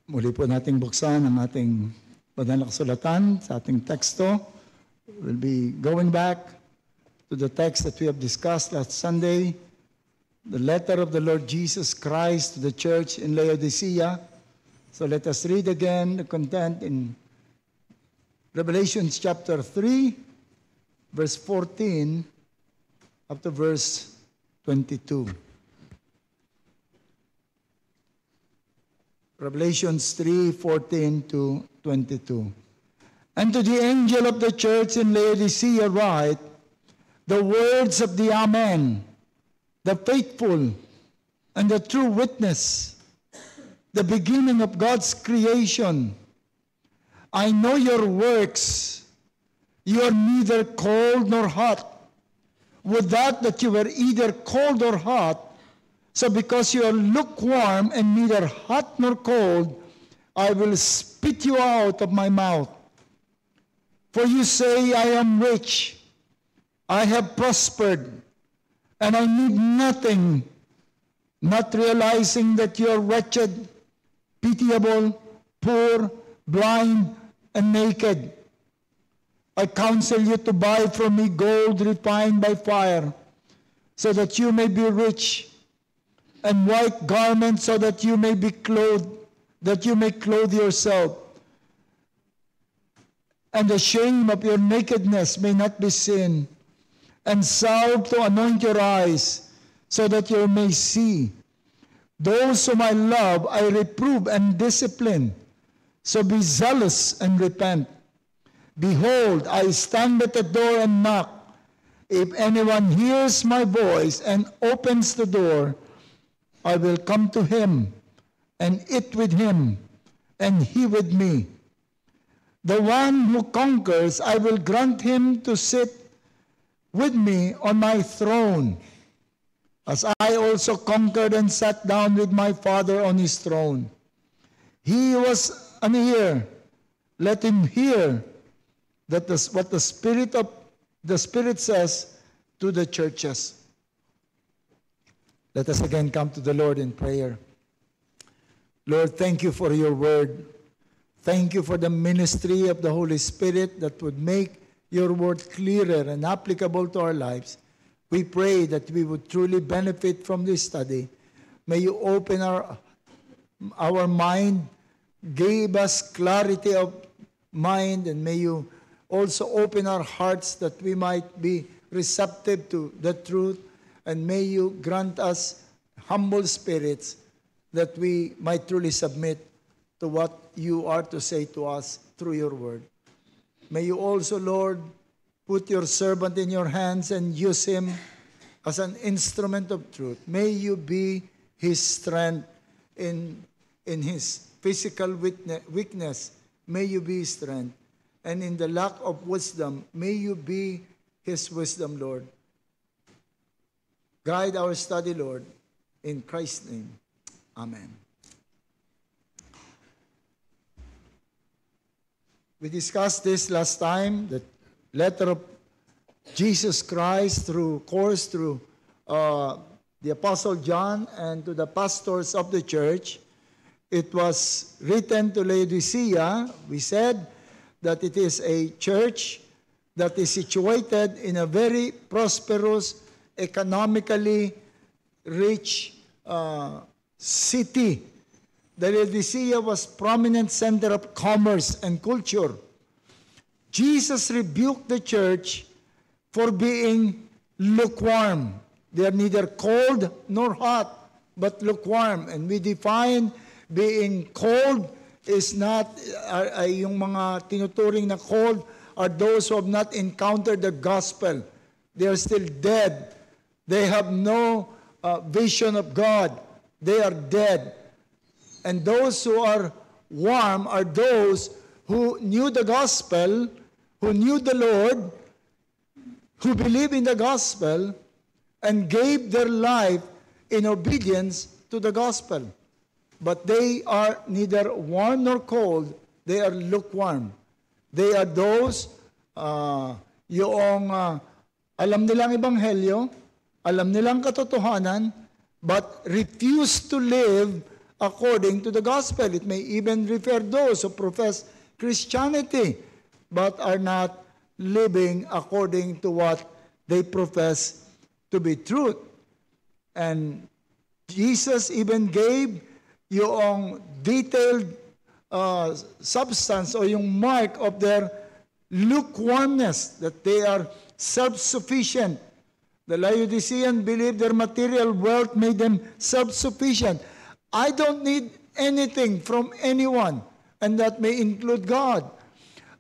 Muli po nating buksan ang ating banal na kasulatan sa ating teksto. We'll be going back to the text that we have discussed last Sunday, the letter of the Lord Jesus Christ to the church in Laodicea. So let us read again the content in Revelation chapter 3, verse 14 up to verse 22. Revelations 3:14 to 22. And to the angel of the church in Laodicea write, the words of the Amen, the faithful and the true witness, the beginning of God's creation. I know your works. You are neither cold nor hot. Would that you were either cold or hot. So because you are lukewarm and neither hot nor cold, I will spit you out of my mouth. For you say, I am rich, I have prospered, and I need nothing, not realizing that you are wretched, pitiable, poor, blind, and naked. I counsel you to buy from me gold refined by fire, so that you may be rich, and white garments so that you may be clothed, that you may clothe yourself, and the shame of your nakedness may not be seen, and salve to anoint your eyes, so that you may see. Those whom I love, I reprove and discipline, so be zealous and repent. Behold, I stand at the door and knock. If anyone hears my voice and opens the door, I will come to him and eat with him, and he with me. The one who conquers, I will grant him to sit with me on my throne, as I also conquered and sat down with my Father on his throne. He who has an ear, let him hear what the Spirit says to the churches. Let us again come to the Lord in prayer. Lord, thank you for your word. Thank you for the ministry of the Holy Spirit that would make your word clearer and applicable to our lives. We pray that we would truly benefit from this study. May you open our mind, give us clarity of mind, and may you also open our hearts that we might be receptive to the truth. And may you grant us humble spirits that we might truly submit to what you are to say to us through your word. May you also, Lord, put your servant in your hands and use him as an instrument of truth. May you be his strength in his physical weakness. May you be his strength. And in the lack of wisdom, may you be his wisdom, Lord. Guide our study, Lord, in Christ's name. Amen. We discussed this last time, the letter of Jesus Christ through the Apostle John and to the pastors of the church. It was written to Laodicea. We said that it is a church that is situated in a very prosperous, economically rich city. The Laodicea was prominent center of commerce and culture. Jesus rebuked the church for being lukewarm. They are neither cold nor hot, but lukewarm. And we define being cold is not, yung mga tinuturing na cold are those who have not encountered the gospel. They are still dead. They have no vision of God. They are dead. And those who are warm are those who knew the gospel, who knew the Lord, who believe in the gospel, and gave their life in obedience to the gospel. But they are neither warm nor cold. They are lukewarm. They are those, alam nilang ebanghelyo, alam nilang katotohanan, but refuse to live according to the gospel. It may even refer those who profess Christianity but are not living according to what they profess to be truth. And Jesus even gave yung detailed substance o yung mark of their lukewarmness, that they are self-sufficient. The Laodicean believed their material wealth made them self-sufficient. I don't need anything from anyone, and that may include God.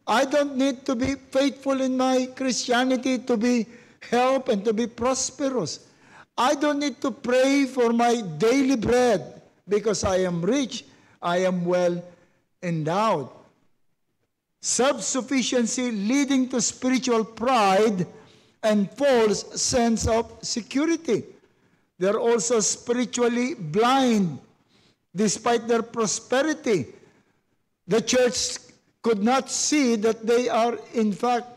I don't need to be faithful in my Christianity to be helped and to be prosperous. I don't need to pray for my daily bread because I am rich, I am well endowed. Self-sufficiency leading to spiritual pride and false sense of security. They're also spiritually blind despite their prosperity. The church could not see that they are in fact,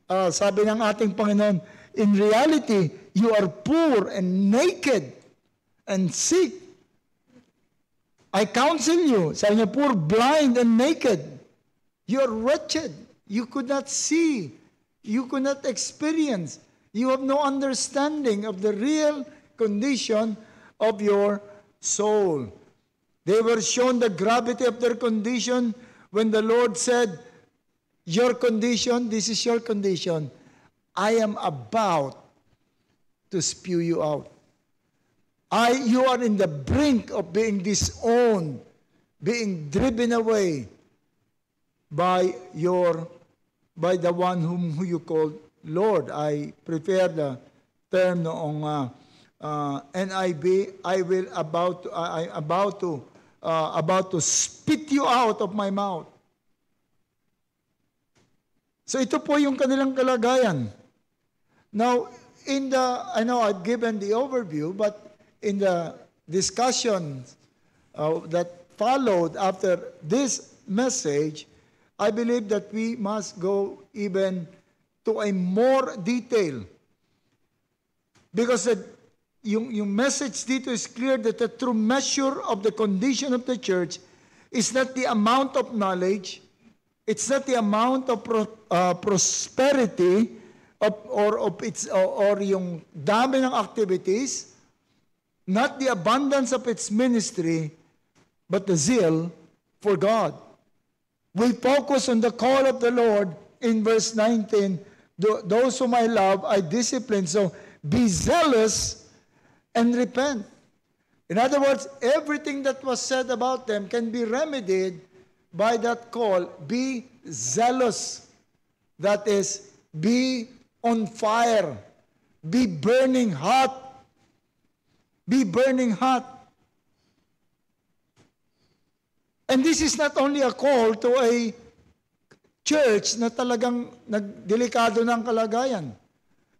sabi ng ating Panginoon, in reality, you are poor and naked and sick. I counsel you, sabi niya, poor, blind, and naked. You are wretched. You could not see. You could not experience. You have no understanding of the real condition of your soul. They were shown the gravity of their condition when the Lord said, your condition, this is your condition. I am about to spew you out. You are in the brink of being disowned, being driven away by the one who you call Lord. I prefer the term noong NIV. I'm about to spit you out of my mouth. So ito po yung kanilang kalagayan. Now, I know I've given the overview, but in the discussion that followed after this message, I believe that we must go even to a more detail. Because yung message dito is clear that the true measure of the condition of the church is not the amount of knowledge, it's not the amount of prosperity or yung dami ng activities, not the abundance of its ministry, but the zeal for God. We focus on the call of the Lord in verse 19. Those whom I love, I discipline. So be zealous and repent. In other words, everything that was said about them can be remedied by that call. Be zealous. That is, be on fire. Be burning hot. Be burning hot. And this is not only a call to a church na talagang nagdelikado ng kalagayan.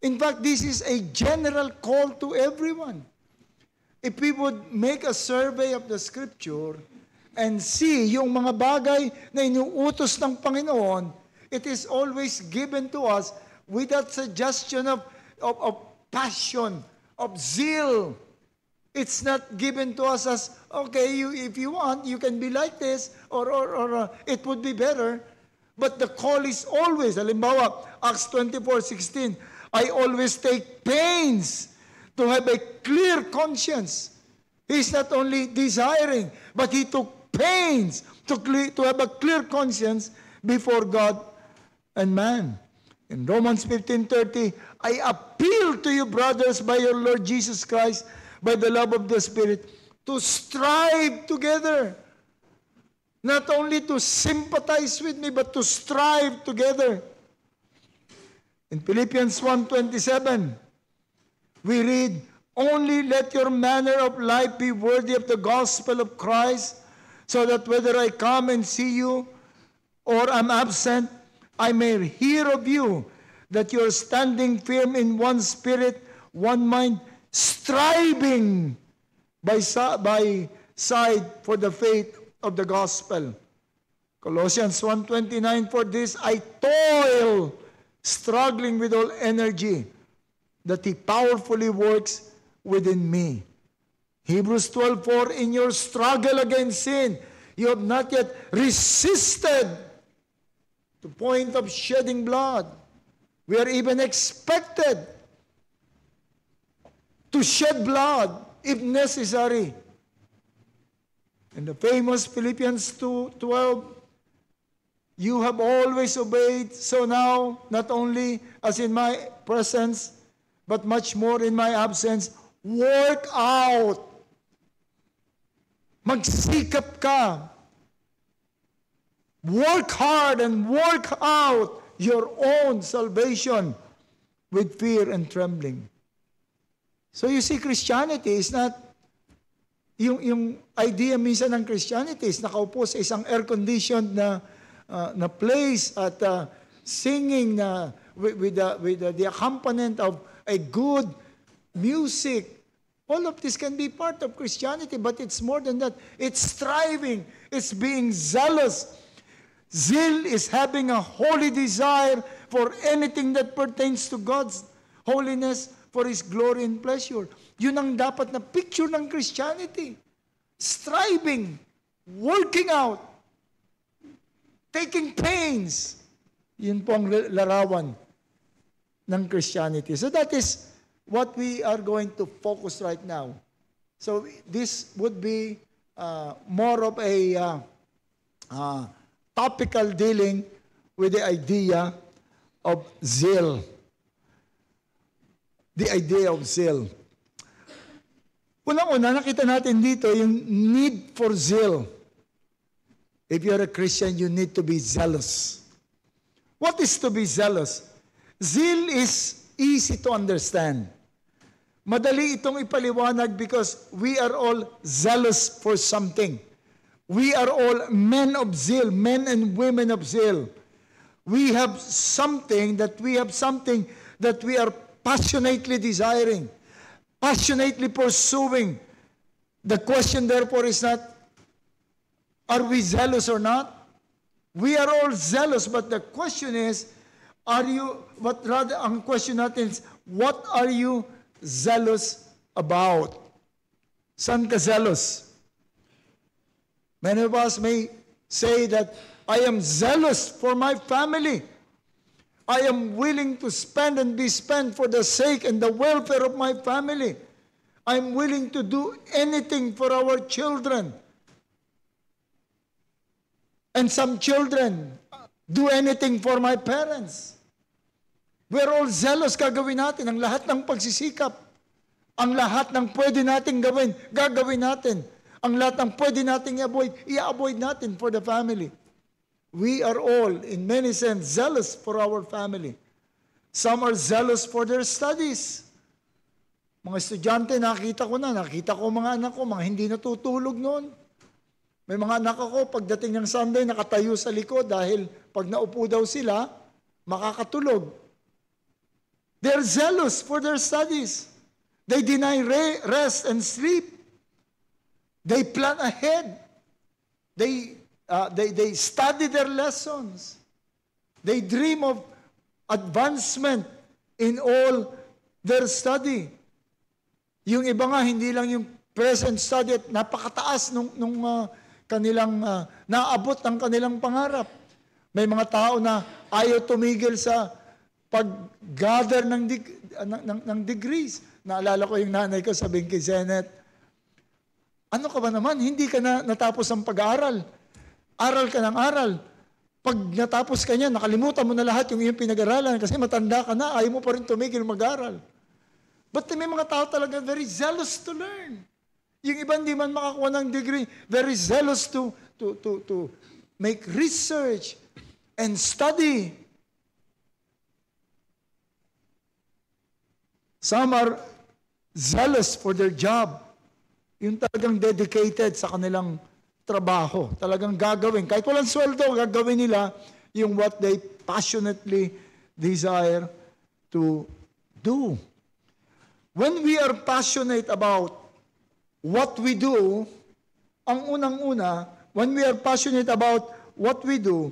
In fact, this is a general call to everyone. If we would make a survey of the Scripture and see yung mga bagay na inuutos ng Panginoon, it is always given to us with that suggestion of passion, of zeal. It's not given to us as, okay, if you want, you can be like this, or it would be better. But the call is always, halimbawa, Acts 24:16, I always take pains to have a clear conscience. He's not only desiring, but he took pains to have a clear conscience before God and man. In Romans 15:30, I appeal to you, brothers, by your Lord Jesus Christ, by the love of the Spirit, to strive together. Not only to sympathize with me, but to strive together. In Philippians 1:27, we read, only let your manner of life be worthy of the gospel of Christ, so that whether I come and see you or am absent, I may hear of you, that you are standing firm in one spirit, one mind, striving by side for the faith of the gospel. Colossians 1:29, for this I toil, struggling with all energy, that he powerfully works within me. Hebrews 12:4, in your struggle against sin, you have not yet resisted to point of shedding blood. We are even expected to shed blood if necessary. In the famous Philippians 2:12, you have always obeyed, so now, not only as in my presence, but much more in my absence, work out. Magsikap ka. Work hard and work out your own salvation with fear and trembling. So you see, Christianity is not, yung idea minsan ng Christianity is nakaupo sa isang air-conditioned na place at singing with the accompaniment of a good music. All of this can be part of Christianity, but it's more than that. It's striving. It's being zealous. Zeal is having a holy desire for anything that pertains to God's holiness, for His glory and pleasure. Yun ang dapat na picture ng Christianity. Striving, working out, taking pains. Yun po ang larawan ng Christianity. So that is what we are going to focus right now. So this would be more of a topical dealing with the idea of zeal. The idea of zeal. Unang-una, nakita natin dito yung need for zeal. If you're a Christian, you need to be zealous. What is to be zealous? Zeal is easy to understand. Madali itong ipaliwanag because we are all zealous for something. We are all men of zeal, men and women of zeal. We have something that we are passionately desiring, passionately pursuing. The question therefore is not, are we zealous or not? We are all zealous, but the question is, ang question natin is, what are you zealous about? Saan ka zealous? Many of us may say that, I am zealous for my family. I am willing to spend and be spent for the sake and the welfare of my family. I'm willing to do anything for our children. And some children do anything for my parents. We're all zealous, gagawin natin ang lahat ng pagsisikap. Ang lahat ng pwede nating gawin, gagawin natin. Ang lahat ng pwede nating i-avoid, i-avoid natin for the family. We are all, in many sense, zealous for our family. Some are zealous for their studies. Mga estudyante, nakita ko mga anak ko, mga hindi natutulog noon. May mga anak ako, pagdating ng Sunday, nakatayo sa likod dahil pag naupo daw sila, makakatulog. They're zealous for their studies. They deny rest and sleep. They plan ahead. They study their lessons. They dream of advancement in all their study. Yung iba nga, hindi lang yung present study at napakataas nung kanilang naabot ng kanilang pangarap. May mga tao na ayaw tumigil sa pag-gather ng degrees. Naalala ko yung nanay ko, sabihin kay Zenet, ano ka ba naman? Hindi ka na natapos ang pag-aaral. Aral ka ng aral. Pag natapos ka niya, nakalimutan mo na lahat yung iyong pinag-aralan kasi matanda ka na, ayaw mo pa rin tumigil mag-aral. But may mga tao talaga very zealous to learn. Yung iba hindi man makakuha ng degree, very zealous to make research and study. Some are zealous for their job. Yung talagang dedicated sa kanilang trabaho. Talagang gagawin. Kahit walang sweldo, gagawin nila yung what they passionately desire to do. When we are passionate about what we do, ang unang-una, when we are passionate about what we do,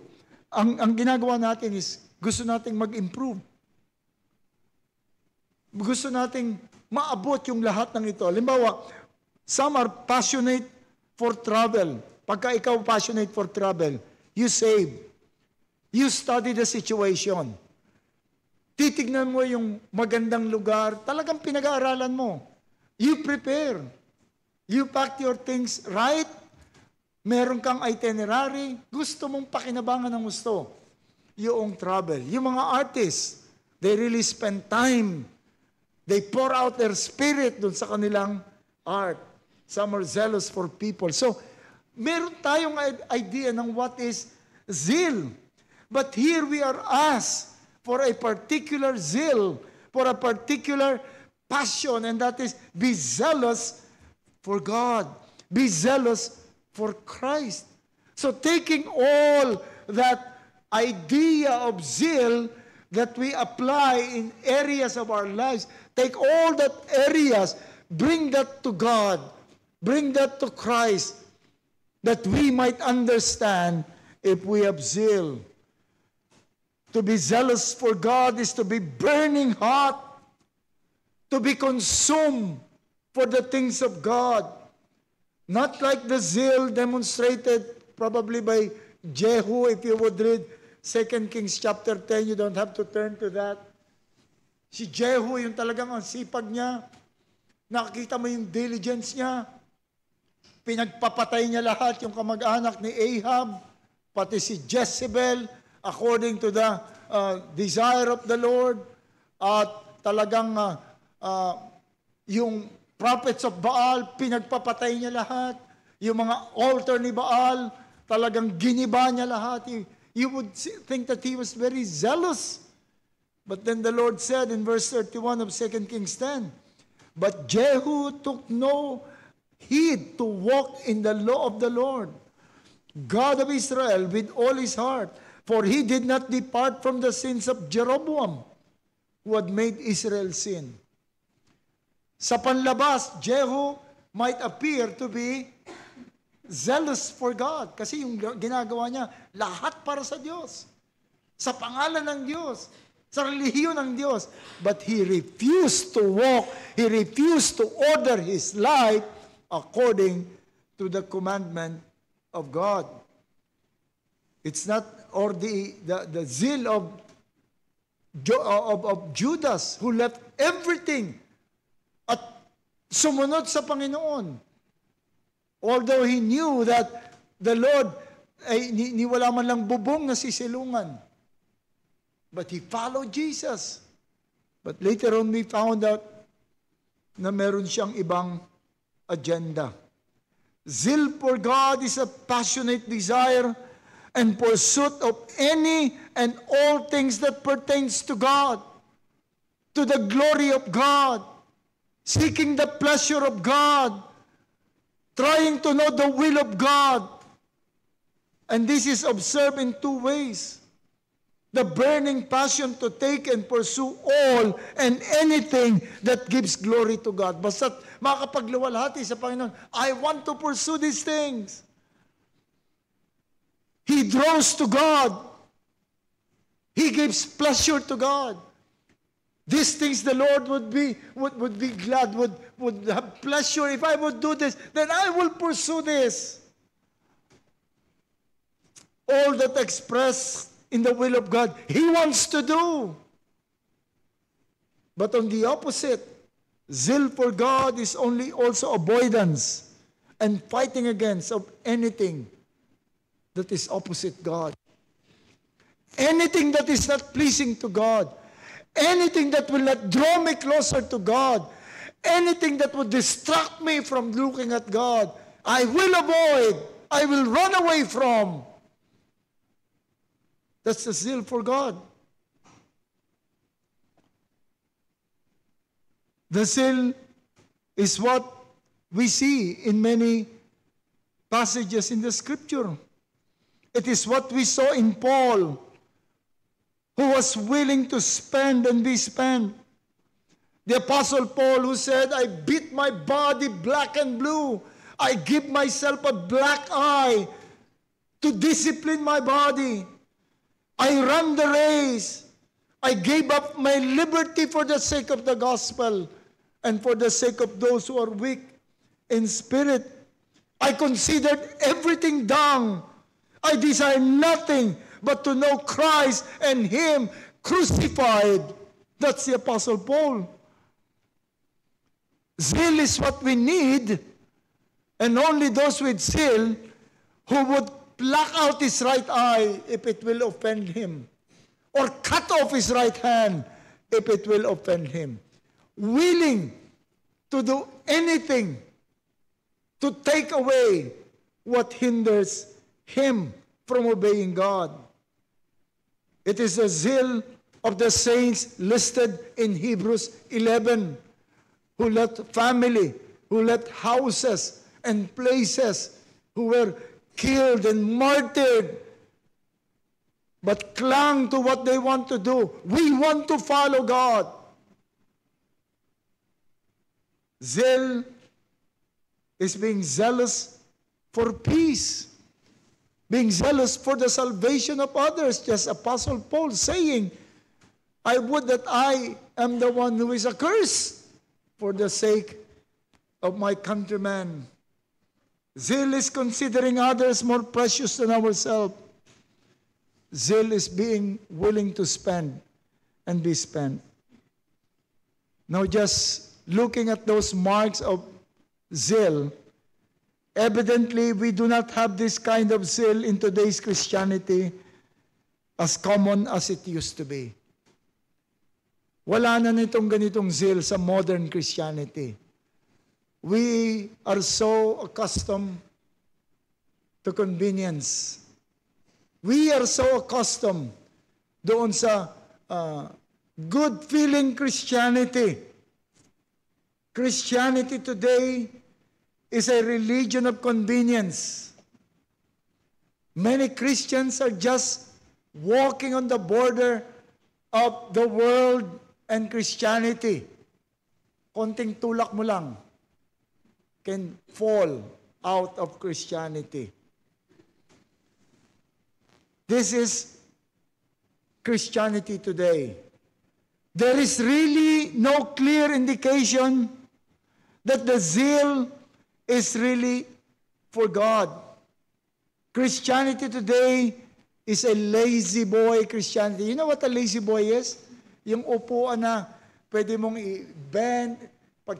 ang ginagawa natin is gusto nating mag-improve. Gusto nating maabot yung lahat ng ito. Halimbawa, Some are passionate for travel. Pagka ikaw passionate for travel, you save. You study the situation. Titignan mo yung magandang lugar, talagang pinag-aaralan mo. You prepare. You pack your things right. Meron kang itinerary. Gusto mong pakinabangan ng gusto. Yung travel. Yung mga artists, they really spend time. They pour out their spirit dun sa kanilang art. Some are zealous for people. So, meron tayong idea ng what is zeal. But here we are asked for a particular zeal, for a particular passion, and that is be zealous for God. Be zealous for Christ. So taking all that idea of zeal that we apply in areas of our lives, take all that areas, bring that to God, bring that to Christ, that we might understand if we have zeal. To be zealous for God is to be burning hot, to be consumed for the things of God. Not like the zeal demonstrated probably by Jehu. If you would read 2 Kings chapter 10, you don't have to turn to that. Si Jehu, yung talagang ang sipag niya, nakikita mo yung diligence niya, pinagpapatay niya lahat yung kamag-anak ni Ahab, pati si Jezebel, according to the desire of the Lord, at talagang yung prophets of Baal, pinagpapatay niya lahat. Yung mga altar ni Baal, talagang giniba niya lahat. You would think that he was very zealous. But then the Lord said in verse 31 of 2 Kings 10, but Jehu took no heed to walk in the law of the Lord, God of Israel, with all his heart, for he did not depart from the sins of Jeroboam, who had made Israel sin. Sa panlabas, Jehu might appear to be zealous for God. Kasi yung ginagawa niya, lahat para sa Diyos. Sa pangalan ng Diyos. Sa relihiyon ng Diyos. But he refused to walk, he refused to order his life according to the commandment of God. It's not or the zeal of Judas, who left everything at sumunod sa Panginoon. Although he knew that the Lord ay wala man lang bubong na sisilungan. But he followed Jesus. But later on we found out na meron siyang ibang agenda. Zeal for God is a passionate desire and pursuit of any and all things that pertains to God, to the glory of God, seeking the pleasure of God, trying to know the will of God. And this is observed in two ways. The burning passion to take and pursue all and anything that gives glory to God. Basta't makakapagluwalhati sa Panginoon, I want to pursue these things. He draws to God. He gives pleasure to God. These things the Lord would be glad, would have pleasure. If I would do this, then I will pursue this. All that expressed in the will of God, He wants to do. But on the opposite, zeal for God is only also avoidance and fighting against of anything that is opposite God. Anything that is not pleasing to God. Anything that will not draw me closer to God. Anything that would distract me from looking at God, I will avoid. I will run away from. That's the zeal for God. The zeal is what we see in many passages in the Scripture. It is what we saw in Paul, who was willing to spend and be spent. The Apostle Paul, who said, I beat my body black and blue. I give myself a black eye to discipline my body. I run the race. I gave up my liberty for the sake of the gospel and for the sake of those who are weak. in spirit. I considered everything dung. I desire nothing but to know Christ and Him crucified. That's the Apostle Paul. Zeal is what we need, and only those with zeal who would pluck out his right eye if it will offend him, or cut off his right hand if it will offend him. Willing to do anything to take away what hinders him from obeying God. It is the zeal of the saints listed in Hebrews 11, who left family, who left houses and places, who were killed and martyred, but clung to what they want to do. We want to follow God. Zeal is being zealous for peace, being zealous for the salvation of others, just Apostle Paul saying, I would that I am the one who is accursed for the sake of my countrymen. Zeal is considering others more precious than ourselves. Zeal is being willing to spend and be spent. Now, just looking at those marks of zeal, evidently we do not have this kind of zeal in today's Christianity as common as it used to be. Wala na nitong ganitong zeal sa modern Christianity. We are so accustomed to convenience. We are so accustomed doon sa good-feeling Christianity. Christianity today is a religion of convenience. Many Christians are just walking on the border of the world and Christianity. Konting tulak mo lang can fall out of Christianity. This is Christianity today. There is really no clear indication that the zeal is really for God. Christianity today is a lazy boy Christianity. You know what a lazy boy is? Yung upuan na pwede mong i-bend, pag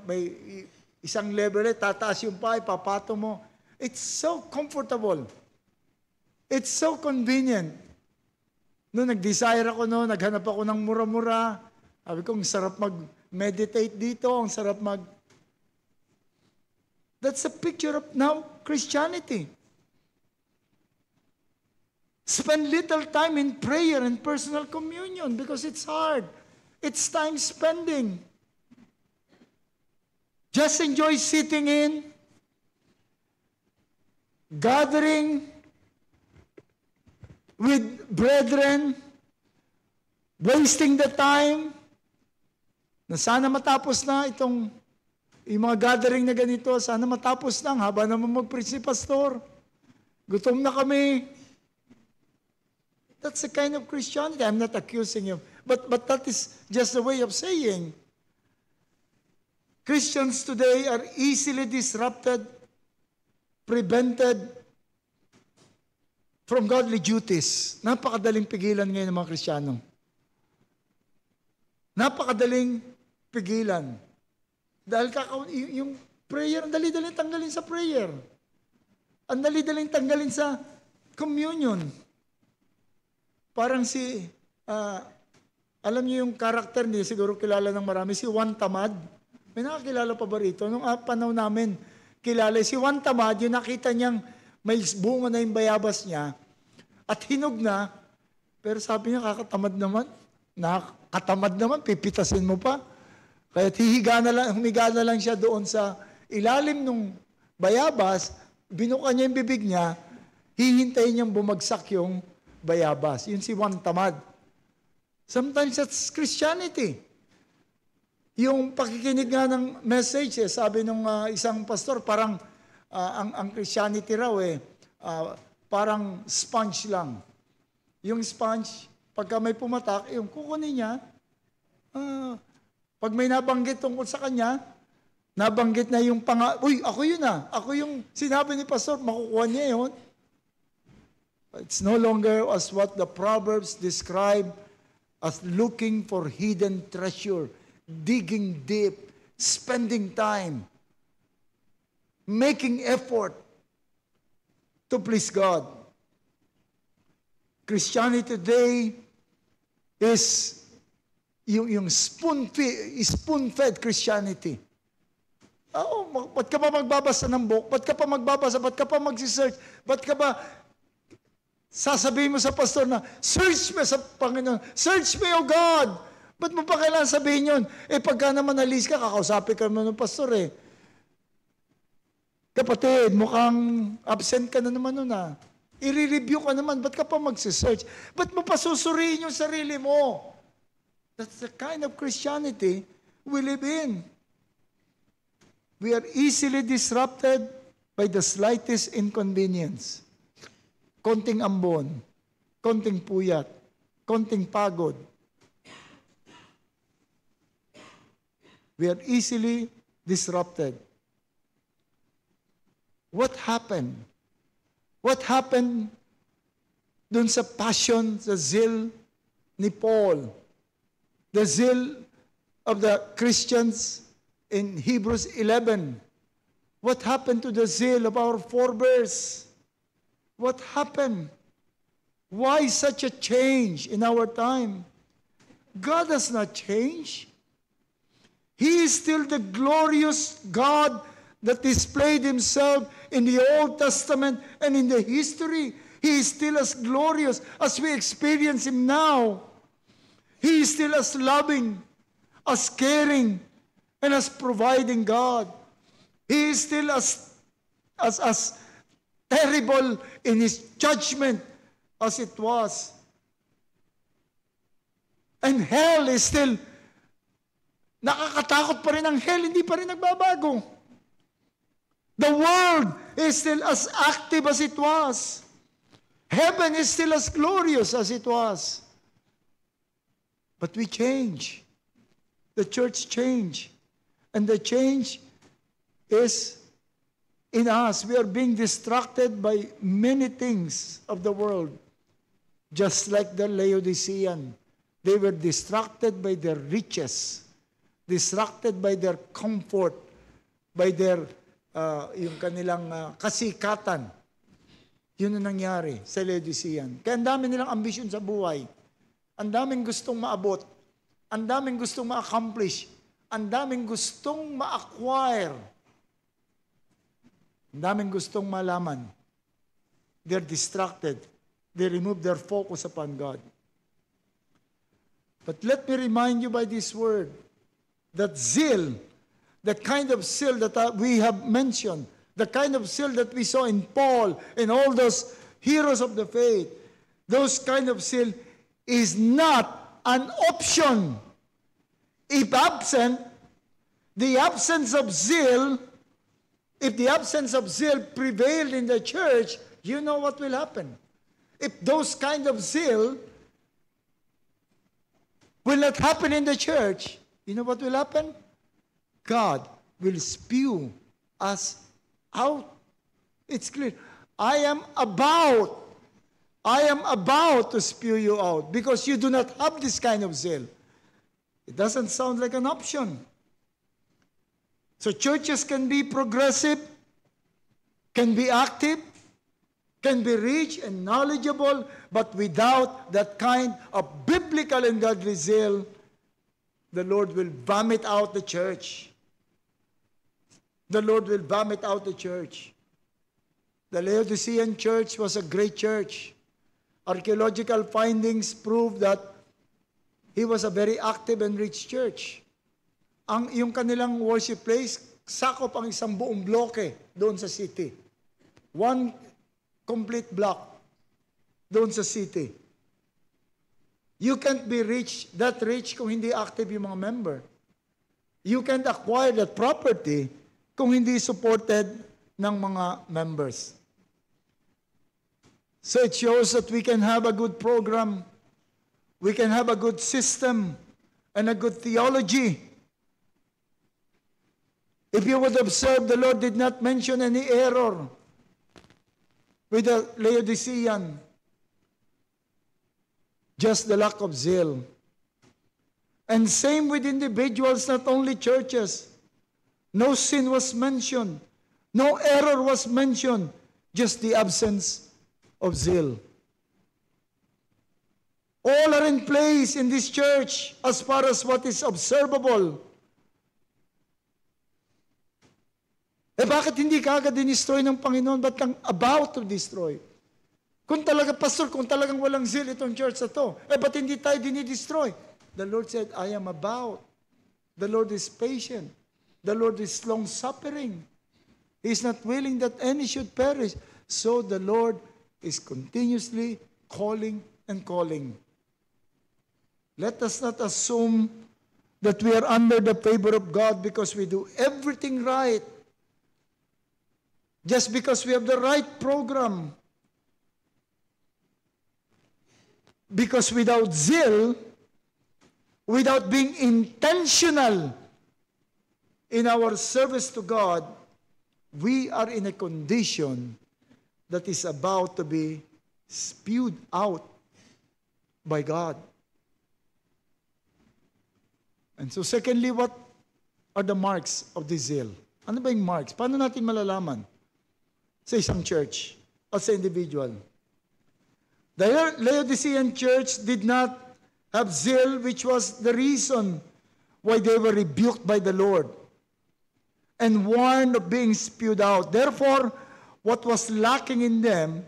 may isang level, tataas yung paa, ipapato mo. It's so comfortable. It's so convenient. Noong nag-desire ako naghanap ako ng mura-mura. Sabi ko, ang sarap mag-meditate dito, ang sarap That's a picture of now Christianity. Spend little time in prayer and personal communion because it's hard. It's time spending. Just enjoy sitting in, gathering with brethren, wasting the time, na sana matapos na yung mga gathering na ganito, sana matapos na, haba naman mag-preach si pastor. Gutom na kami. That's the kind of Christianity. I'm not accusing you. But that is just a way of saying, Christians today are easily disrupted, prevented from godly duties. Napakadaling pigilan ngayon ng mga Kristiyano. Napakadaling pigilan. Dahil yung prayer, ang dali-daling tanggalin sa prayer. Ang dali-daling tanggalin sa communion. Parang alam niyo yung karakter niya, siguro kilala ng marami, si Juan Tamad. May nakakilala pa ba rito? Nung panahon namin, kilala si Juan Tamad, yung nakita niyang may bunga na yung bayabas niya, at hinog na, pero sabi niya, kakatamad naman, pipitasin mo pa. Kaya humiga na lang siya doon sa ilalim ng bayabas, binuka niya yung bibig niya, hihintayin niyang bumagsak yung bayabas. Yun si Juan Tamad. Sometimes that's Christianity. Yung pakikinig nga ng message, sabi nung isang pastor, parang ang Christianity raw parang sponge lang. Yung sponge, pagka may pumatak, yung kukunin niya, pag may nabanggit tungkol sa kanya, Nabanggit na yung uy, ako yun ah. Ako yung sinabi ni Pastor, makukuha niya yun. It's no longer as what the Proverbs describe as looking for hidden treasure, digging deep, spending time, making effort to please God. Christianity today is yung spoon-fed Christianity. Ba't ka pa magbabasa ng book? Ba't ka pa magbabasa? Ba't ka pa magsisearch? Ba't ka ba sasabihin mo sa pastor na, search me sa Panginoon. Search me, O God. Ba't mo pa kailangan sabihin yun? Pagka naman nalis ka, kakausapin ka naman ng pastor eh. Kapatid, mukhang absent ka na naman nun ah. I-review ka naman, ba't ka pa magsisearch? Ba't mo pa susuriin yung sarili mo? That's the kind of Christianity we live in. We are easily disrupted by the slightest inconvenience. Konting ambon, konting puyat, konting pagod. We are easily disrupted. What happened? What happened dun sa passion, sa zeal ni Paul? The zeal of the Christians in Hebrews 11. What happened to the zeal of our forebears? What happened? Why such a change in our time? God has not changed. He is still the glorious God that displayed himself in the Old Testament and in the history. He is still as glorious as we experience him now. He is still as loving, as caring, and as providing God. He is still as terrible in his judgment as it was. And hell is still, nakakatakot pa rin ang hell, hindi pa rin nagbabago. The world is still as active as it was. Heaven is still as glorious as it was. But we change. The church changed. And the change is in us. We are being distracted by many things of the world. Just like the Laodicean. They were distracted by their riches. Distracted by their comfort. By their yung kanilang kasikatan. Yun ang nangyari sa Laodicean. Kaya ang dami nilang ambisyon sa buhay. Ang daming gustong maabot. Ang daming gustong ma-accomplish. Ang daming gustong ma-acquire. Ang daming gustong malaman. They're distracted. They remove their focus upon God. But let me remind you by this word, that zeal, the kind of zeal that we have mentioned, the kind of zeal that we saw in Paul and all those heroes of the faith, those kind of zeal is not an option. If absent, the absence of zeal, if the absence of zeal prevailed in the church, you know what will happen. If those kind of zeal will not happen in the church, you know what will happen? God will spew us out. It's clear. I am about to spew you out because you do not have this kind of zeal. It doesn't sound like an option. So churches can be progressive, can be active, can be rich and knowledgeable, but without that kind of biblical and godly zeal, the Lord will vomit out the church. The Lord will vomit out the church. The Laodicean church was a great church. Archaeological findings prove that he was a very active and rich church. Yung kanilang worship place, sakop ang isang buong bloke doon sa city. One complete block doon sa city. You can't be that rich kung hindi active yung mga member. You can't acquire that property kung hindi supported ng mga members. So it shows that we can have a good program, we can have a good system, and a good theology. If you would observe, the Lord did not mention any error with the Laodicean. Just the lack of zeal. And same with individuals, not only churches. No sin was mentioned. No error was mentioned. Just the absence of zeal. All are in place in this church as far as what is observable. Bakit hindi kaagad dinestroy ng Panginoon? Ba't lang about to destroy? Kung talaga, Pastor, kung talagang walang zeal itong church na to, ba't hindi tayo dinidestroy? The Lord said, I am about. The Lord is patient. The Lord is long-suffering. He is not willing that any should perish. So the Lord is continuously calling and calling. Let us not assume that we are under the favor of God because we do everything right. Just because we have the right program. Because without zeal, without being intentional in our service to God, we are in a condition that is about to be spewed out by God. And so secondly, what are the marks of this zeal? Ano ba yung marks? Paano natin malalaman sa isang church o sa individual? The Laodicean church did not have zeal, which was the reason why they were rebuked by the Lord and warned of being spewed out. Therefore, what was lacking in them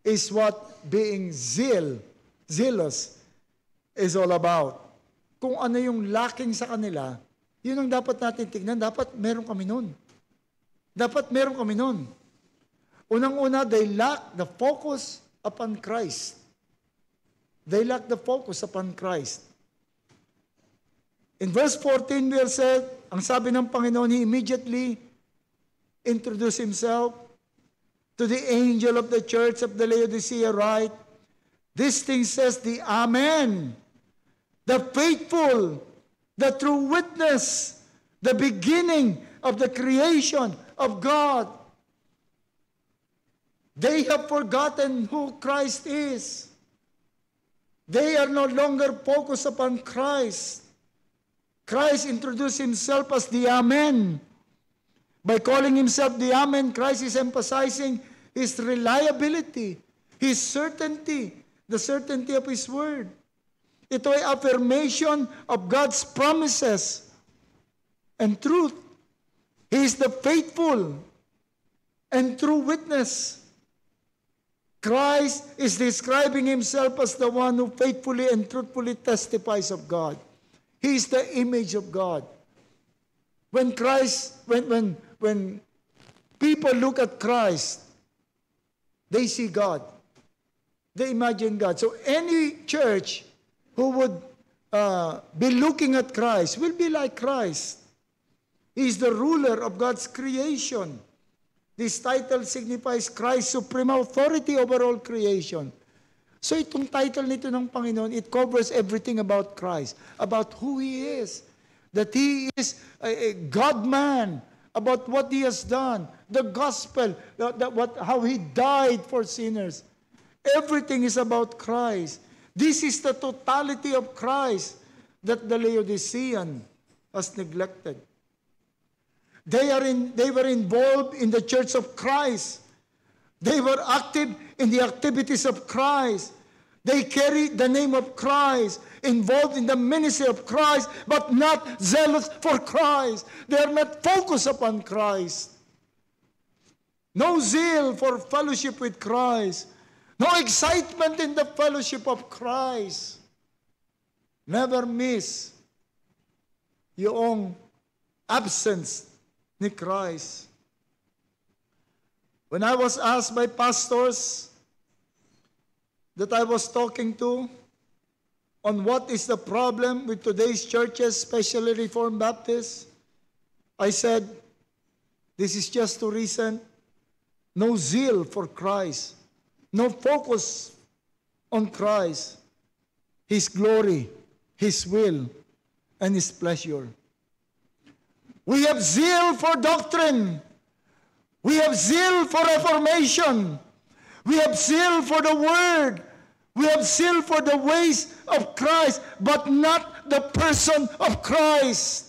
is what being zealous is all about. Kung ano yung lacking sa kanila, yun ang dapat natin tignan. Dapat meron kami nun. Dapat meron kami nun. Unang-una, they lack the focus upon Christ. They lack the focus upon Christ. In verse 14, we are said, ang sabi ng Panginoon, He immediately introduced Himself to the angel of the church of the Laodicea, right? This thing says the Amen, the faithful, the true witness, the beginning of the creation of God. They have forgotten who Christ is. They are no longer focused upon Christ. Christ introduced Himself as the Amen. By calling Himself the Amen, Christ is emphasizing His reliability, His certainty, the certainty of His Word. Ito ay affirmation of God's promises and truth. He is the faithful and true witness. Christ is describing Himself as the one who faithfully and truthfully testifies of God. He is the image of God. When people look at Christ, they see God. They imagine God. So any church who would be looking at Christ will be like Christ. He is the ruler of God's creation. This title signifies Christ's supreme authority over all creation. So itong title nito ng Panginoon, it covers everything about Christ, about who He is, that He is a God-man, about what He has done, the gospel, how He died for sinners. Everything is about Christ. This is the totality of Christ that the Laodicean has neglected. They were involved in the church of Christ. They were active in the activities of Christ. They carried the name of Christ, involved in the ministry of Christ, but not zealous for Christ. They are not focused upon Christ. No zeal for fellowship with Christ. No excitement in the fellowship of Christ. Never miss yung absence ni Christ. When I was asked by pastors that I was talking to on what is the problem with today's churches, especially Reformed Baptists, I said, this is just too recent. No zeal for Christ. No focus on Christ, His glory, His will, and His pleasure. We have zeal for doctrine. We have zeal for reformation. We have zeal for the Word. We have zeal for the ways of Christ, but not the person of Christ.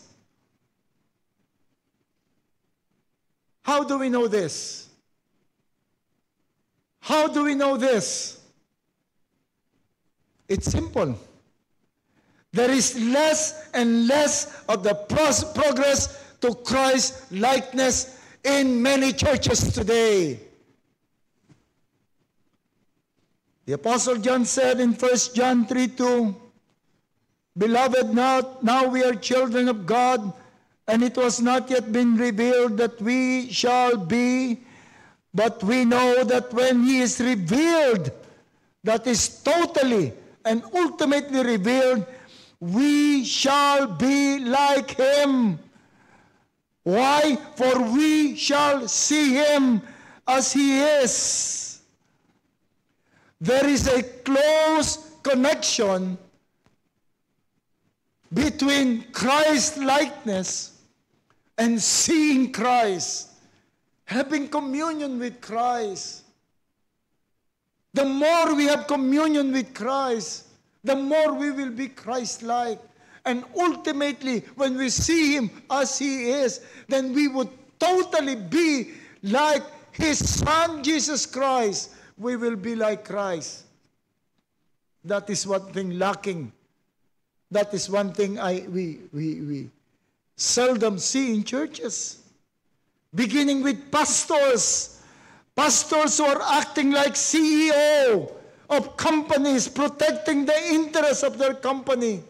How do we know this? How do we know this? It's simple. There is less and less of the progress to Christ likeness in many churches today. The Apostle John said in 1 John 3:2, Beloved, now we are children of God, and it was not yet been revealed that we shall be, but we know that when He is revealed, that is totally and ultimately revealed, we shall be like Him. Why? For we shall see Him as He is. There is a close connection between Christ-likeness and seeing Christ, having communion with Christ. The more we have communion with Christ, the more we will be Christ-like. And ultimately, when we see Him as He is, then we would totally be like His Son, Jesus Christ. We will be like Christ. That is one thing lacking. That is one thing we seldom see in churches. Beginning with pastors. Pastors who are acting like CEO of companies, protecting the interests of their company,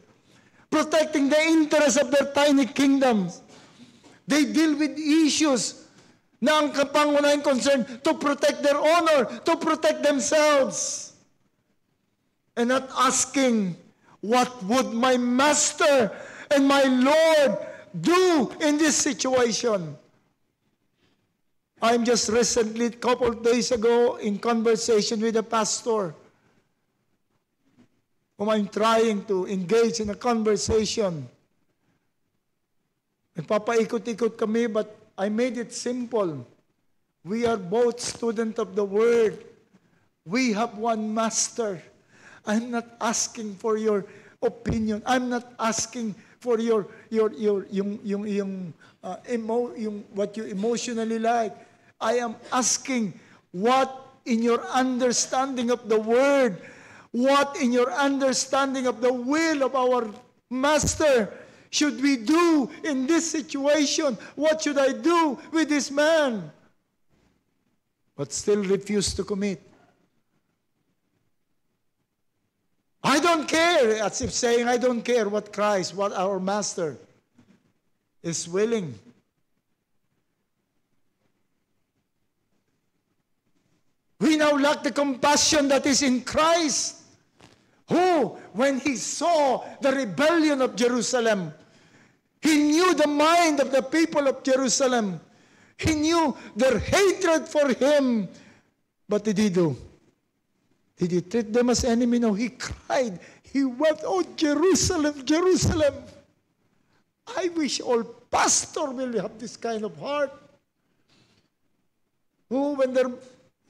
protecting the interests of their tiny kingdoms. They deal with issues na ang kapangunahing concern to protect their honor, to protect themselves. And not asking, what would my master and my Lord do in this situation? I'm just recently, a couple of days ago, in conversation with a pastor whom I'm trying to engage in a conversation. Nagpapaikot-ikot kami, but I made it simple. We are both students of the Word. We have one master. I'm not asking for your opinion. I'm not asking for what you emotionally like. I am asking what in your understanding of the Word, what in your understanding of the will of our Master should we do in this situation? What should I do with this man? But still refuse to commit. I don't care, as if saying, I don't care what Christ, what our Master is willing. We now lack the compassion that is in Christ, who, when He saw the rebellion of Jerusalem, He knew the mind of the people of Jerusalem. He knew their hatred for Him. What did He do? Did He treat them as enemy? No, He cried. He wept, oh, Jerusalem, Jerusalem. I wish all pastors will have this kind of heart. Who, when their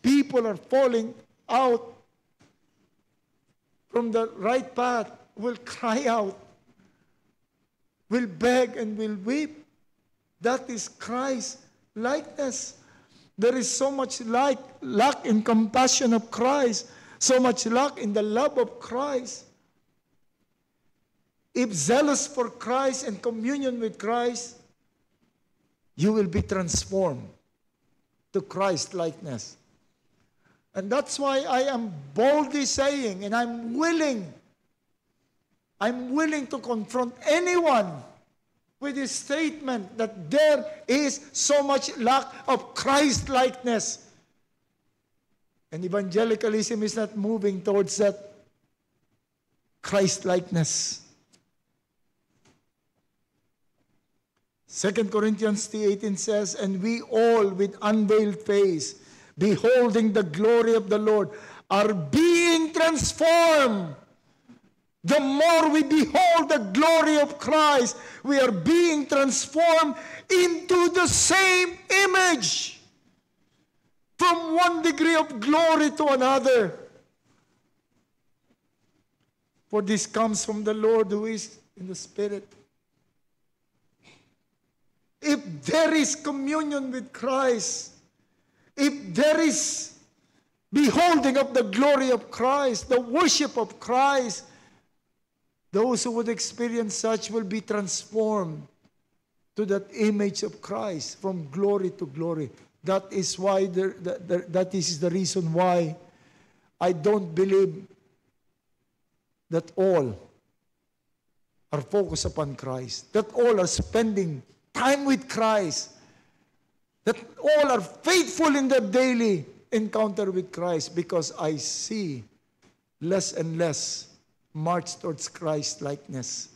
people are falling out from the right path, will cry out, will beg and will weep. That is Christ's likeness. There is so much lack in compassion of Christ, so much lack in the love of Christ. If zealous for Christ and communion with Christ, you will be transformed to Christ likeness. And that's why I am boldly saying, and I'm willing to confront anyone with this statement that there is so much lack of Christ-likeness. And evangelicalism is not moving towards that Christ-likeness. 2 Corinthians 3:18 says, and we all with unveiled face, beholding the glory of the Lord, are being transformed The more we behold the glory of Christ, we are being transformed into the same image. From one degree of glory to another. For this comes from the Lord who is in the Spirit. If there is communion with Christ, if there is beholding of the glory of Christ, the worship of Christ, those who would experience such will be transformed to that image of Christ from glory to glory. That is why that is the reason why I don't believe that all are focused upon Christ, that all are spending time with Christ, that all are faithful in their daily encounter with Christ, because I see less and less march towards Christ likeness.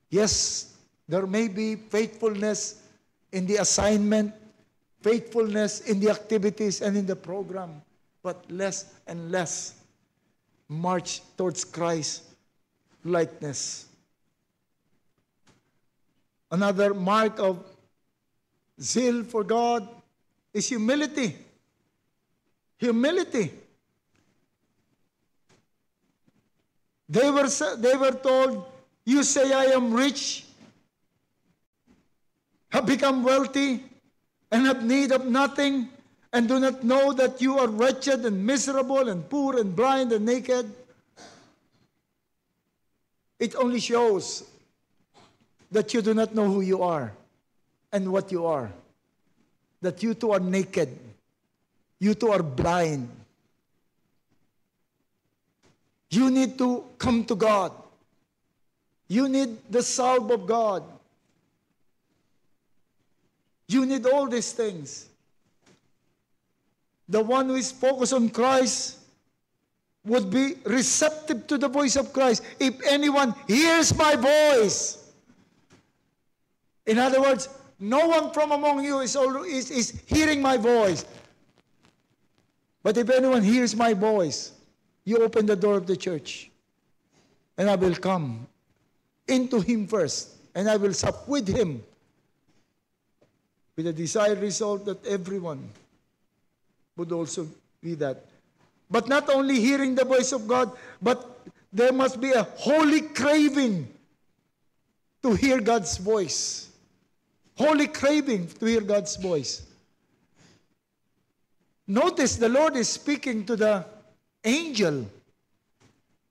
Yes, there may be faithfulness in the assignment, faithfulness in the activities and in the program, but less and less march towards Christ likeness. Another mark of zeal for God is humility. Humility. They were told, you say I am rich, have become wealthy, and have need of nothing, and do not know that you are wretched and miserable and poor and blind and naked. It only shows that you do not know who you are and what you are. That you too are naked. You too are blind. You need to come to God. You need the salve of God. You need all these things. The one who is focused on Christ would be receptive to the voice of Christ. If anyone hears my voice. In other words, no one from among you is hearing my voice. But if anyone hears my voice, you open the door of the church, and I will come into him first, and I will sup with him, with the desired result that everyone would also be that. But not only hearing the voice of God, but there must be a holy craving to hear God's voice. Holy craving to hear God's voice. Notice the Lord is speaking to the angel.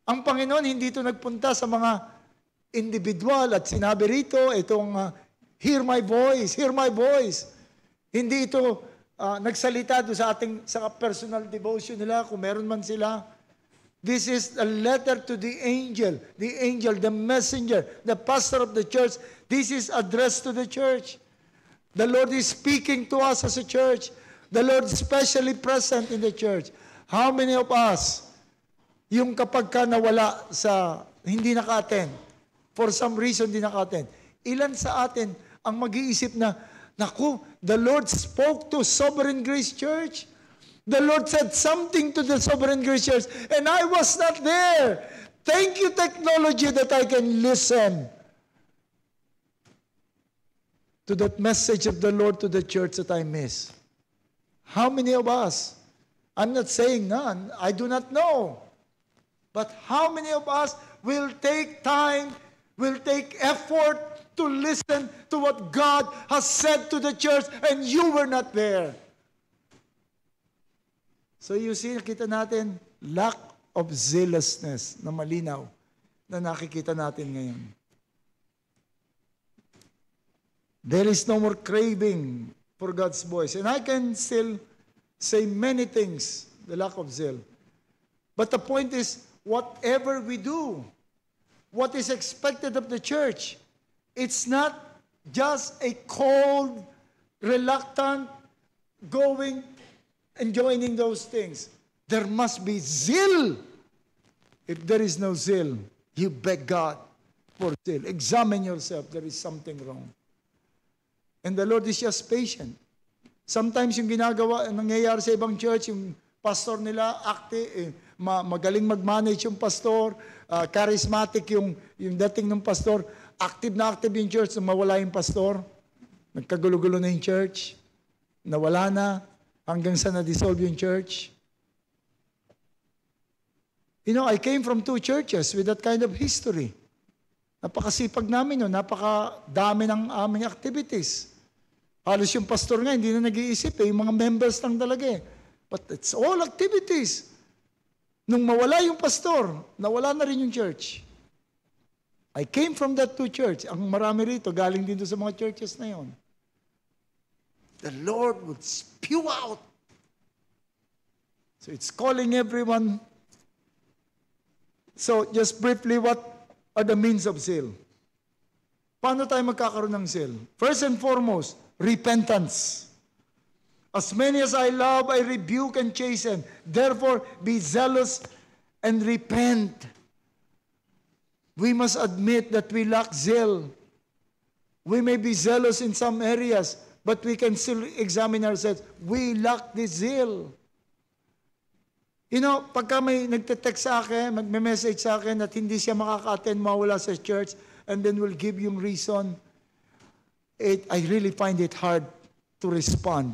Ang Panginoon hindi ito nagpunta sa mga individual at sinabi rito, itong hear my voice, hear my voice. Hindi ito nagsalita doon sa personal devotion nila, kung meron man sila. This is a letter to the angel, the messenger, the pastor of the church. This is addressed to the church. The Lord is speaking to us as a church. The Lord is specially present in the church. How many of us, yung kapag ka nawala sa, hindi naka-attend, for some reason hindi naka-attend, ilan sa atin ang mag-iisip na, naku, the Lord spoke to Sovereign Grace Church. The Lord said something to the Sovereign Grace Church, and I was not there. Thank you, technology, that I can listen to that message of the Lord to the church that I miss. How many of us? I'm not saying none. I do not know. But how many of us will take time, will take effort to listen to what God has said to the church, and you were not there? So you see, nakita natin, lack of zealousness na malinaw na nakikita natin ngayon. There is no more craving for God's voice. And I can still say many things, the lack of zeal. But the point is, whatever we do, what is expected of the church, it's not just a cold, reluctant, going and joining those things. There must be zeal. If there is no zeal, you beg God for zeal. Examine yourself. There is something wrong. And the Lord is just patient. Sometimes yung nangyayari sa ibang church, yung pastor nila, magaling mag-manage yung pastor, charismatic yung dating ng pastor, active na active yung church, mawala yung pastor, nagkagulo-gulo na yung church, nawala na, hanggang sa na-dissolve yung church. You know, I came from 2 churches with that kind of history. Napakasipag namin yun, napakadami ng aming activities. Halos yung pastor nga, hindi na nag-iisip yung mga members lang talaga But it's all activities. Nung mawala yung pastor, nawala na rin yung church. I came from that 2 church. Ang marami rito, galing din doon sa mga churches na yon. The Lord would spew out. So it's calling everyone. So just briefly, what are the means of zeal? Paano tayo magkakaroon ng zeal? First and foremost, repentance. As many as I love, I rebuke and chasten. Therefore, be zealous and repent. We must admit that we lack zeal. We may be zealous in some areas, but we can still examine ourselves. We lack this zeal. You know, pagka may nagte-text sa akin, magme-message sa akin at hindi siya makaka-attend, mawala sa church, and then will give yung reason, I really find it hard to respond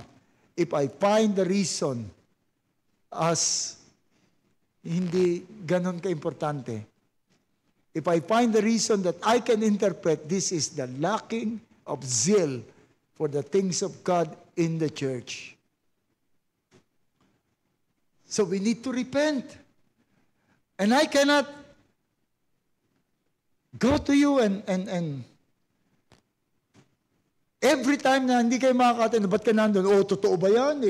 if I find the reason as hindi ganon ka-importante. If I find the reason that I can interpret, this is the lacking of zeal for the things of God in the church. So we need to repent. And I cannot go to you and every time na hindi kayo makaka-attend, ba't ka nandun? Oh, totoo ba yan?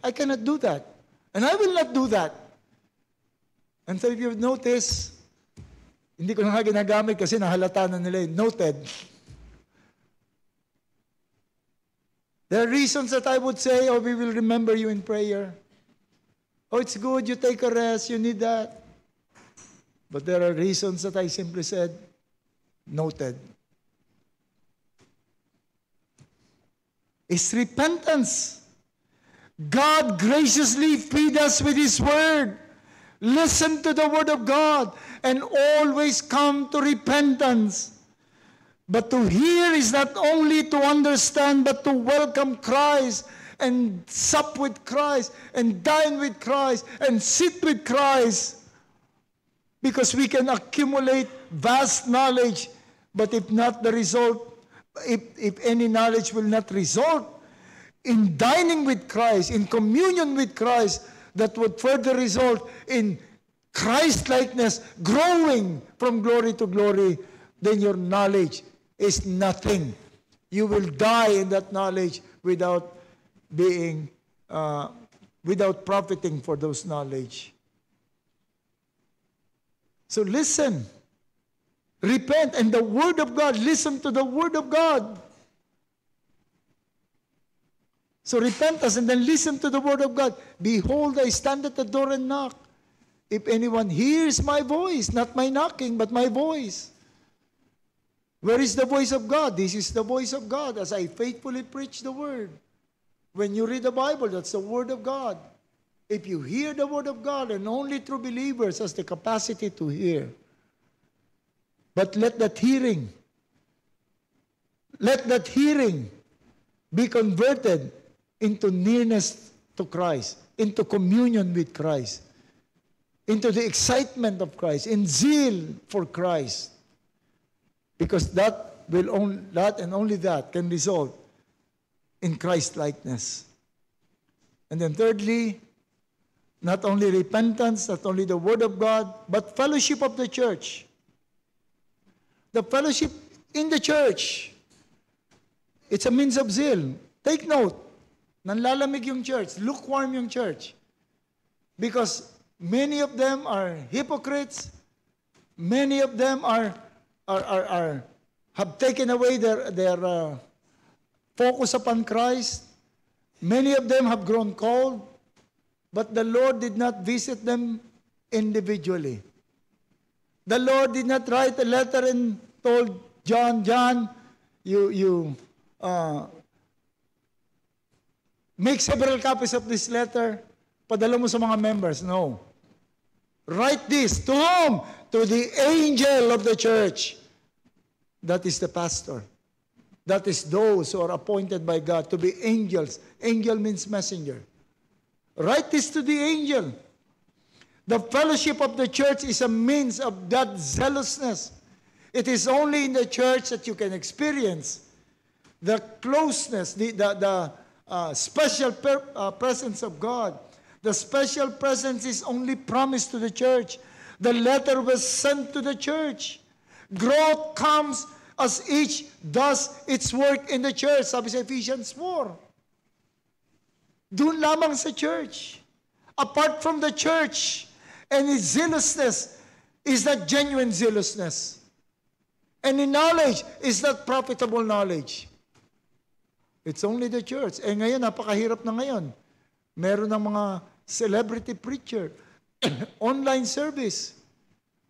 I cannot do that. And I will not do that. And so if you've noticed, hindi ko na nga ginagamit kasi nahalata na nila noted. There are reasons that I would say, oh, we will remember you in prayer. Oh, it's good, you take a rest, you need that. But there are reasons that I simply said, noted. It's repentance. God graciously feed us with His Word. Listen to the Word of God and always come to repentance. But to hear is not only to understand, but to welcome Christ and sup with Christ and dine with Christ and sit with Christ. Because we can accumulate vast knowledge, but if not the result, if any knowledge will not result in dining with Christ, in communion with Christ, that would further result in Christ-likeness, growing from glory to glory, then your knowledge is nothing. You will die in that knowledge without profiting for those knowledge. So listen, repent, and the Word of God, listen to the Word of God. So repentance and then listen to the Word of God. Behold, I stand at the door and knock. If anyone hears my voice, not my knocking, but my voice. Where is the voice of God? This is the voice of God as I faithfully preach the Word. When you read the Bible, that's the Word of God. If you hear the Word of God, and only true believers has the capacity to hear. But let that hearing be converted into nearness to Christ, into communion with Christ, into the excitement of Christ, in zeal for Christ. Because that and only that can result in Christ-likeness. And then thirdly, not only repentance, not only the Word of God, but fellowship of the church. The fellowship in the church. It's a means of zeal. Take note, nanlalamig yung church, lukewarm yung church. Because many of them are hypocrites. Many of them have taken away their focus upon Christ. Many of them have grown cold. But the Lord did not visit them individually. The Lord did not write a letter and told John, you make several copies of this letter, padala mo sa mga members. No. Write this. To whom? To the angel of the church. That is the pastor. That is those who are appointed by God to be angels. Angel means messenger. Write this to the angel. The fellowship of the church is a means of that zealousness. It is only in the church that you can experience the closeness, the special presence of God. The special presence is only promised to the church. The letter was sent to the church. Growth comes as each does its work in the church. Sabi sa Ephesians 4. Doon lamang sa church. Apart from the church, any zealousness is not genuine zealousness. Any knowledge is not profitable knowledge. It's only the church. Ngayon, napakahirap na ngayon. Meron ng mga celebrity preacher, online service.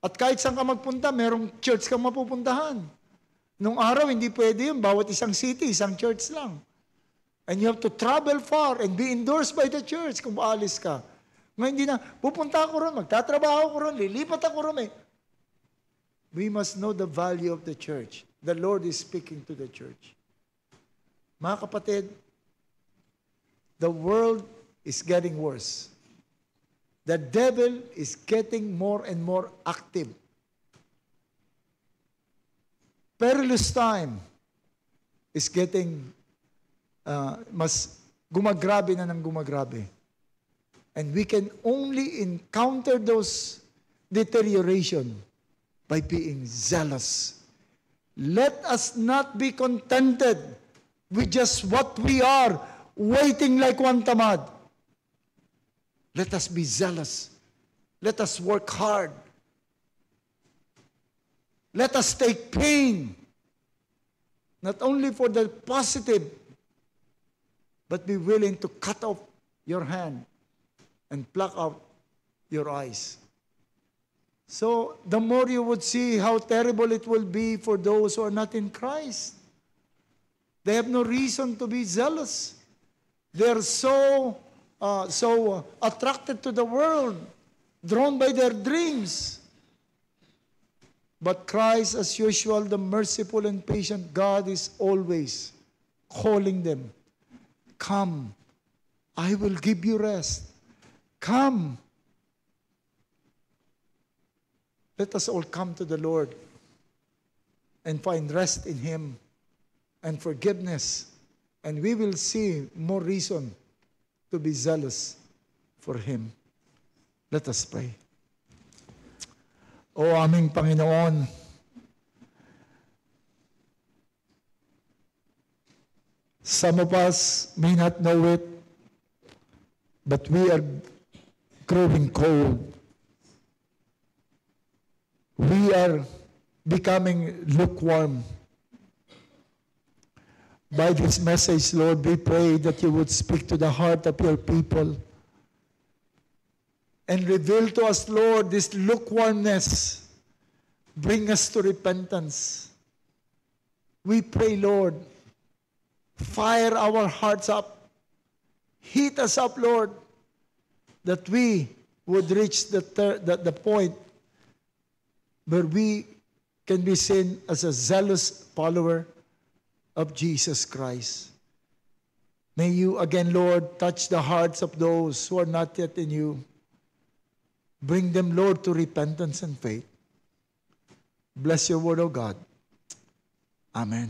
At kahit saan ka magpunta, merong church kang mapupuntahan. Nung araw, hindi pwede yun. Bawat isang city, isang church lang. And you have to travel far and be endorsed by the church kung maalis ka. Ngayon, hindi na, pupunta ako ron, magtatrabaho ako ron, lilipat ako ron. We must know the value of the church. The Lord is speaking to the church. Mga kapatid, the world is getting worse. The devil is getting more and more active. Perilous time is getting mas gumagrabe na ng gumagrabe. And we can only encounter those deterioration by being zealous. Let us not be contented with just what we are, waiting like one tamad. Let us be zealous. Let us work hard. Let us take pain, not only for the positive, but be willing to cut off your hand and pluck out your eyes. So, the more you would see how terrible it will be for those who are not in Christ. They have no reason to be zealous. They are so attracted to the world, drawn by their dreams. But Christ, as usual, the merciful and patient God, is always calling them. Come, I will give you rest. Come. Let us all come to the Lord and find rest in Him and forgiveness. And we will see more reason to be zealous for Him. Let us pray. O aming Panginoon, some of us may not know it, but we are growing cold. We are becoming lukewarm. By this message, Lord, we pray that you would speak to the heart of your people and reveal to us, Lord, this lukewarmness. Bring us to repentance. We pray, Lord, fire our hearts up. Heat us up, Lord, that we would reach the point where we can be seen as a zealous follower of Jesus Christ. May you again, Lord, touch the hearts of those who are not yet in you. Bring them, Lord, to repentance and faith. Bless your word, O God. Amen.